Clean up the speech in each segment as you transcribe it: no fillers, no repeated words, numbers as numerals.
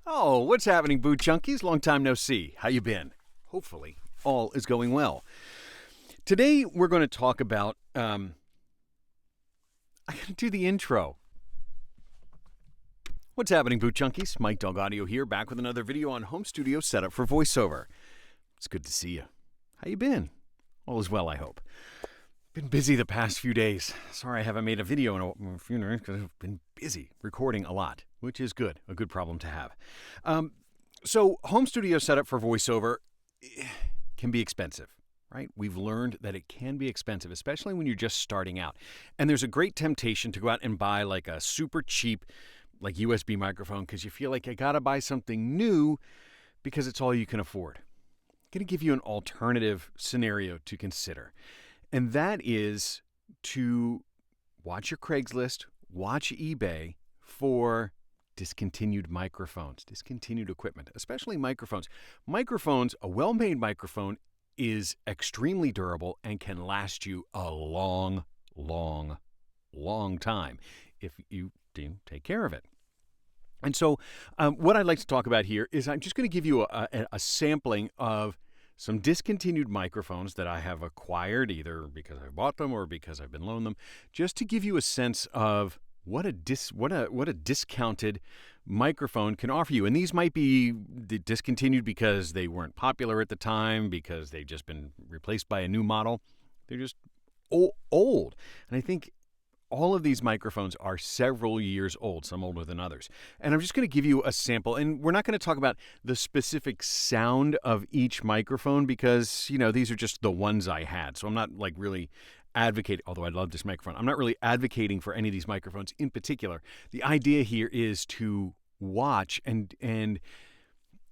Oh, what's happening, Boot Junkies? Long time no see. How you been? Hopefully, all is going well. Today, we're going to talk about... I got to do the intro. What's happening, Boot Junkies? Mike Dog Audio here, back with another video on home studio setup for voiceover. It's good to see you. How you been? All is well, I hope. Been busy the past few days. Sorry I haven't made a video in a few days because I've been busy recording a lot, which is good, a good problem to have. So home studio setup for voiceover can be expensive, right? We've learned that it can be expensive, especially when you're just starting out. And there's a great temptation to go out and buy like a super cheap like USB microphone because you feel like you got to buy something new because it's all you can afford. I'm going to give you an alternative scenario to consider. And that is to watch your Craigslist, watch eBay for discontinued microphones, discontinued equipment, especially microphones. Microphones, a well-made microphone is extremely durable and can last you a long, long, long time if you take care of it. And so what I'd like to talk about here is I'm just going to give you a sampling of some discontinued microphones that I have acquired either because I bought them or because I've been loaned them, just to give you a sense of what a discounted microphone can offer you. And these might be discontinued because they weren't popular at the time, because they've just been replaced by a new model. They're just old. And I think all of these microphones are several years old, some older than others. And I'm just going to give you a sample. And we're not going to talk about the specific sound of each microphone because, these are just the ones I had. So I'm not like really advocating, although I love this microphone, I'm not really advocating for any of these microphones in particular. The idea here is to watch and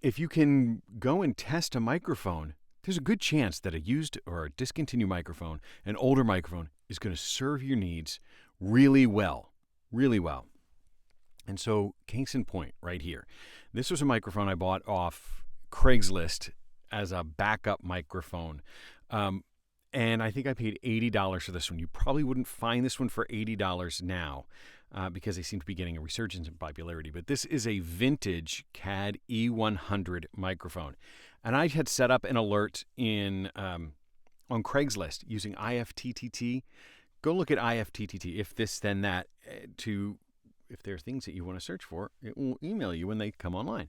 if you can go and test a microphone, there's a good chance that a used or a discontinued microphone, an older microphone, is going to serve your needs really well, really well. And so, case in point right here. This was a microphone I bought off Craigslist as a backup microphone. And I think I paid $80 for this one. You probably wouldn't find this one for $80 now because they seem to be getting a resurgence in popularity. But this is a vintage CAD E100 microphone. And I had set up an alert on Craigslist using IFTTT. Go look at IFTTT, if this then that, if there are things that you want to search for, it will email you when they come online.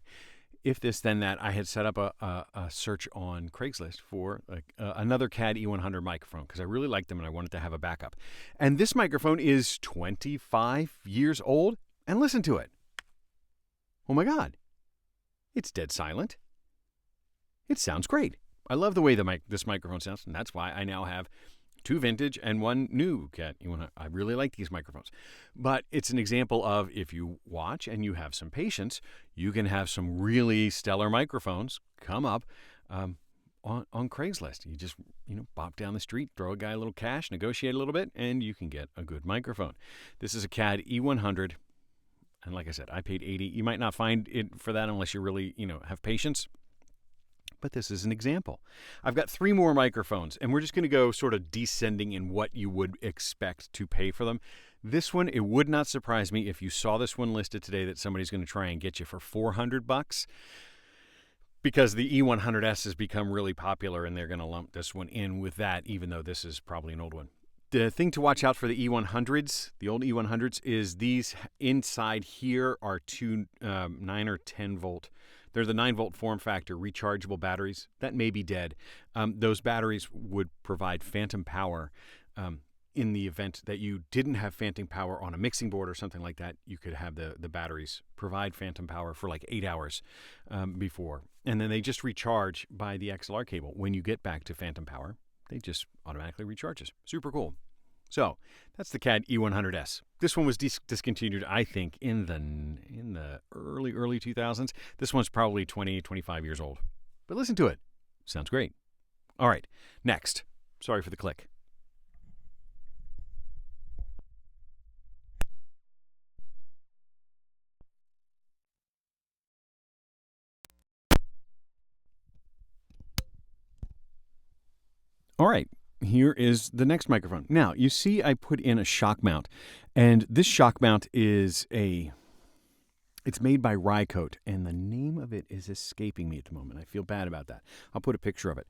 If this then that, I had set up a search on Craigslist for another CAD E100 microphone because I really liked them and I wanted to have a backup. And this microphone is 25 years old, and listen to it. Oh my God, it's dead silent. It sounds great. I love the way this microphone sounds, and that's why I now have two vintage and one new CAD E100. I really like these microphones. But it's an example of if you watch and you have some patience, you can have some really stellar microphones come up on Craigslist. You just, bop down the street, throw a guy a little cash, negotiate a little bit, and you can get a good microphone. This is a CAD E100. And like I said, I paid $80. You might not find it for that unless you really, have patience. But this is an example. I've got 3 more microphones, and we're just going to go sort of descending in what you would expect to pay for them. This one, it would not surprise me if you saw this one listed today that somebody's going to try and get you for $400 because the E100S has become really popular, and they're going to lump this one in with that, even though this is probably an old one. The thing to watch out for the E100s, the old E100s, is these inside here are two 9 or 10 volt. They're the 9-volt form factor rechargeable batteries. That may be dead. Those batteries would provide phantom power in the event that you didn't have phantom power on a mixing board or something like that. You could have the batteries provide phantom power for like 8 hours before. And then they just recharge by the XLR cable. When you get back to phantom power, they just automatically recharges. Super cool. So that's the CAD E100S. This one was discontinued, I think, in the early 2000s. This one's probably 20, 25 years old. But listen to it. Sounds great. All right, next. Sorry for the click. All right. Here is the next microphone. Now, you see I put in a shock mount, and this shock mount is It's made by Rycote, and the name of it is escaping me at the moment. I feel bad about that. I'll put a picture of it.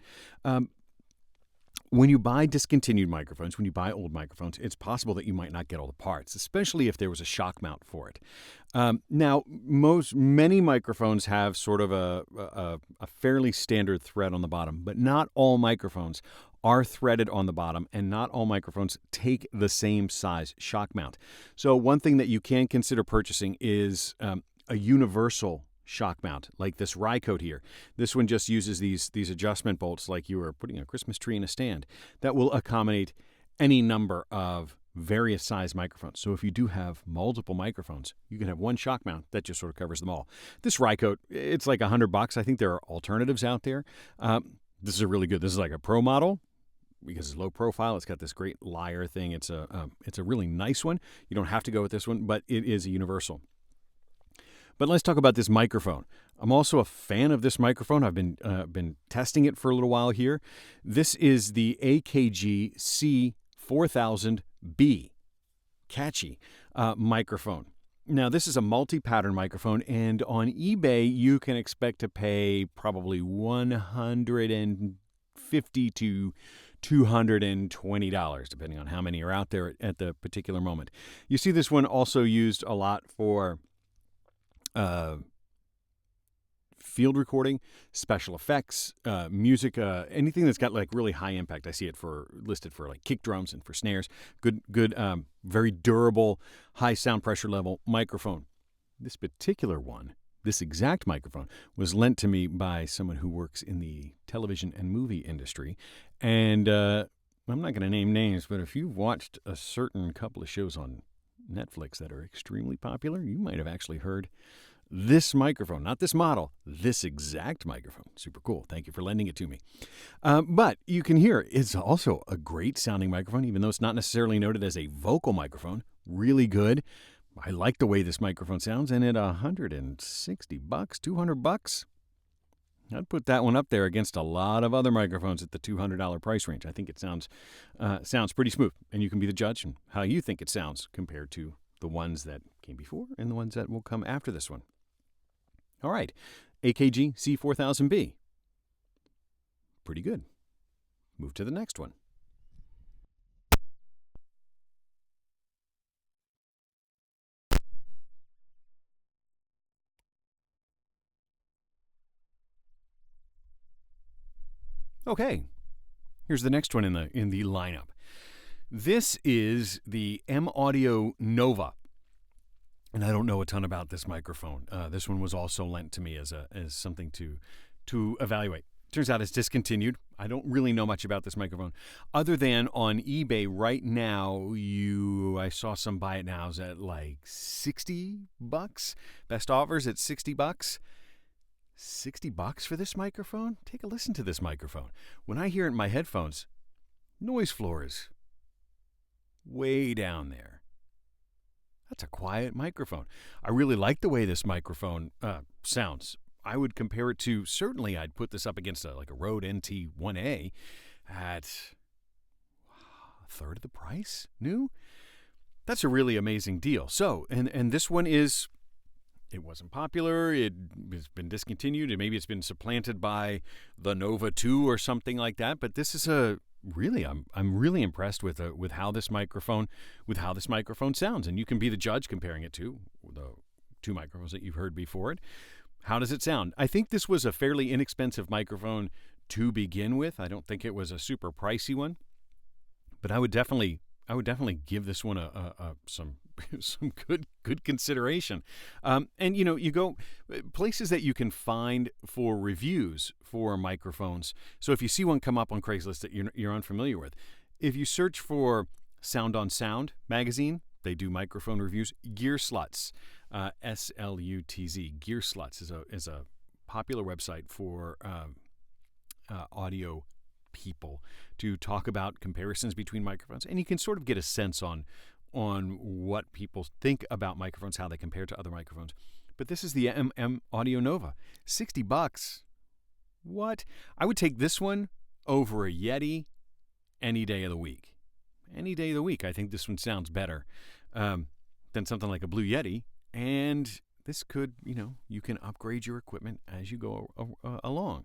When you buy discontinued microphones, when you buy old microphones, it's possible that you might not get all the parts, especially if there was a shock mount for it. Now, many microphones have sort of a fairly standard thread on the bottom, but not all microphones are threaded on the bottom, and not all microphones take the same size shock mount. So one thing that you can consider purchasing is a universal shock mount, like this Rycote here. This one just uses these adjustment bolts like you were putting a Christmas tree in a stand that will accommodate any number of various size microphones. So if you do have multiple microphones, you can have one shock mount that just sort of covers them all. This Rycote, it's like $100. I think there are alternatives out there. This is a really good, this is like a pro model because it's low profile. It's got this great lyre thing. It's a really nice one. You don't have to go with this one, but it is a universal. But let's talk about this microphone. I'm also a fan of this microphone. I've been testing it for a little while here. This is the Akg C 4000B Caddie microphone. Now, this is a multi-pattern microphone, and on eBay, you can expect to pay probably $150 to $220, depending on how many are out there at the particular moment. You see this one also used a lot for field recording, special effects, music, anything that's got like really high impact. I see it listed for like kick drums and for snares. Good, very durable, high sound pressure level microphone. This particular one, this exact microphone, was lent to me by someone who works in the television and movie industry. And I'm not going to name names, but if you've watched a certain couple of shows on Netflix that are extremely popular, you might have actually heard this microphone, not this model, this exact microphone. Super cool. Thank you for lending it to me. But you can hear it's also a great sounding microphone, even though it's not necessarily noted as a vocal microphone. Really good. I like the way this microphone sounds, and at $160, $200, I'd put that one up there against a lot of other microphones at the $200 price range. I think it sounds pretty smooth, and you can be the judge on how you think it sounds compared to the ones that came before and the ones that will come after this one. All right, Akg C4000B. Pretty good. Move to the next one. Okay, here's the next one in the lineup. This is the M Audio Nova, and I don't know a ton about this microphone. This one was also lent to me as something to evaluate. Turns out it's discontinued. I don't really know much about this microphone, other than on eBay right now. I saw some buy it nows at like $60. Best offers at $60. $60 for this microphone? Take a listen to this microphone. When I hear it in my headphones, noise floor is way down there. That's a quiet microphone. I really like the way this microphone sounds. I would compare it to, certainly I'd put this up against a Rode NT1A at a third of the price, new. That's a really amazing deal. So, and this one is, it wasn't popular, it's been discontinued, and maybe it's been supplanted by the Nova 2 or something like that, but this is I'm really impressed with how this microphone sounds, and you can be the judge comparing it to the two microphones that you've heard before it. How does it sound? I think this was a fairly inexpensive microphone to begin with. I don't think it was a super pricey one, but I would definitely give this one some good consideration. And you go places that you can find for reviews for microphones. So if you see one come up on Craigslist that you're unfamiliar with, if you search for Sound on Sound magazine, they do microphone reviews. Gear Sluts, SLUTZ. Gear Sluts is a popular website for audio people to talk about comparisons between microphones, and you can sort of get a sense on what people think about microphones, how they compare to other microphones. But this is the M Audio Nova, $60. What? I would take this one over a Yeti any day of the week. Any day of the week, I think this one sounds better than something like a Blue Yeti. And this could, you can upgrade your equipment as you go along.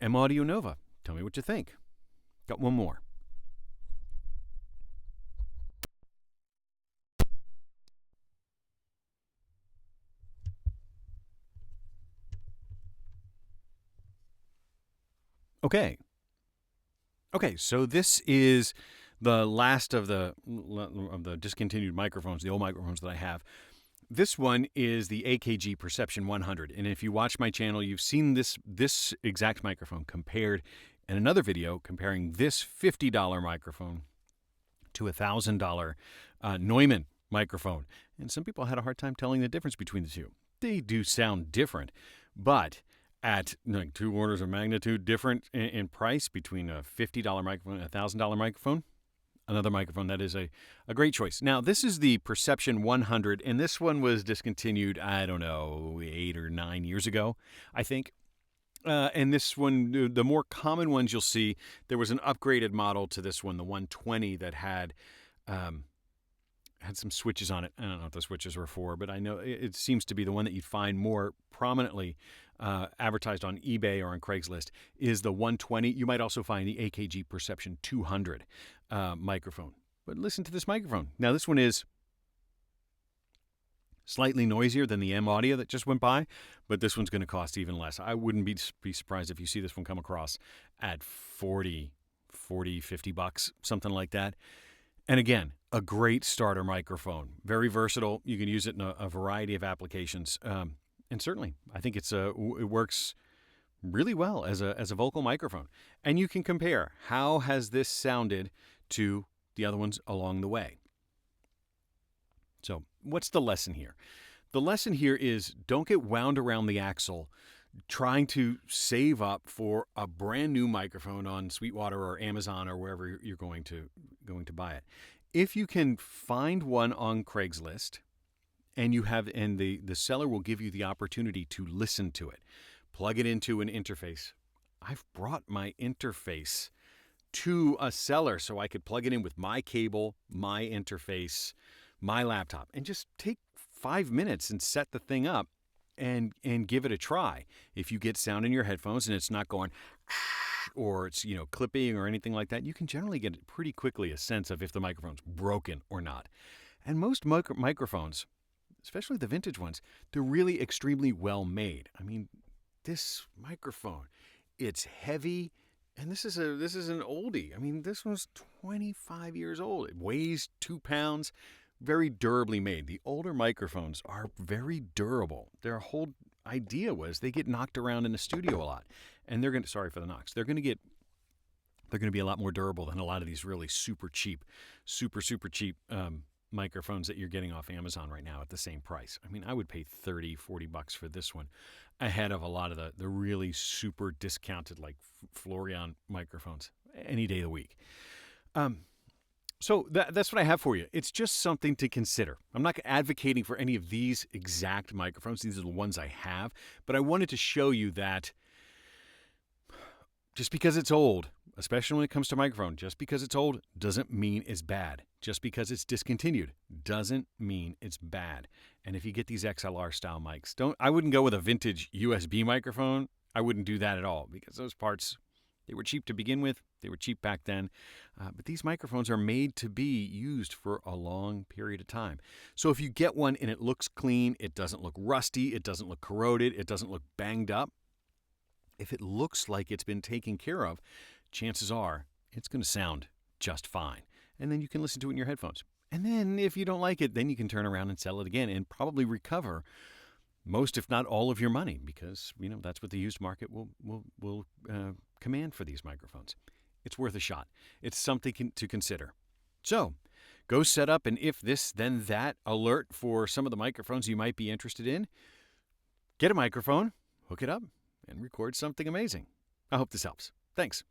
M Audio Nova, tell me what you think. Got one more. Okay, so this is the last of the discontinued microphones, the old microphones that I have. This one is the Akg Perception 100, and if you watch my channel, you've seen this exact microphone compared in another video, comparing this $50 microphone to a $1,000 Neumann microphone. And some people had a hard time telling the difference between the two. They do sound different, but at like 2 orders of magnitude different in price between a $50 microphone and a $1,000 microphone, another microphone that is a great choice. Now, this is the Perception 100, and this one was discontinued, I don't know, 8 or 9 years ago, I think. And this one, the more common ones you'll see, there was an upgraded model to this one, the 120, that had some switches on it. I don't know what the switches were for, but I know it seems to be the one that you'd find more prominently advertised on eBay or on Craigslist is the 120. You might also find the Akg Perception 200 microphone. But listen to this microphone. Now, this one is slightly noisier than the M Audio that just went by, but this one's going to cost even less. I wouldn't be surprised if you see this one come across at $40, $50, something like that. And again, a great starter microphone, very versatile. You can use it in a variety of applications, and certainly, I think it works really well as a vocal microphone. And you can compare how has this sounded to the other ones along the way. So, what's the lesson here? The lesson here is don't get wound around the axle trying to save up for a brand new microphone on Sweetwater or Amazon or wherever you're going to buy it. If you can find one on Craigslist and the seller will give you the opportunity to listen to it, plug it into an interface. I've brought my interface to a seller so I could plug it in with my cable, my interface, my laptop, and just take 5 minutes and set the thing up and give it a try. If you get sound in your headphones and it's not going or it's clipping or anything like that, you can generally get pretty quickly a sense of if the microphone's broken or not. And most microphones, especially the vintage ones, they're really extremely well made. I mean, this microphone, it's heavy, and this is an oldie. I mean, this one's 25 years old. It weighs 2 pounds. Very durably made. The older microphones are very durable. Their whole idea was they get knocked around in the studio a lot, and they're going to, sorry for the knocks, they're going to be a lot more durable than a lot of these really super cheap microphones that you're getting off Amazon right now at the same price. I mean, I would pay $30-$40 for this one ahead of a lot of the really super discounted like Florian microphones any day of the week. So that's what I have for you. It's just something to consider. I'm not advocating for any of these exact microphones. These are the ones I have. But I wanted to show you that just because it's old, especially when it comes to microphone, just because it's old doesn't mean it's bad. Just because it's discontinued doesn't mean it's bad. And if you get these XLR style mics, I wouldn't go with a vintage USB microphone. I wouldn't do that at all because those parts, they were cheap to begin with. They were cheap back then. But these microphones are made to be used for a long period of time. So if you get one and it looks clean, it doesn't look rusty, it doesn't look corroded, it doesn't look banged up, if it looks like it's been taken care of, chances are it's going to sound just fine. And then you can listen to it in your headphones. And then if you don't like it, then you can turn around and sell it again and probably recover most, if not all, of your money because, that's what the used market will command for these microphones. It's worth a shot. It's something to consider. So go set up an if this, then that alert for some of the microphones you might be interested in. Get a microphone, hook it up, and record something amazing. I hope this helps. Thanks.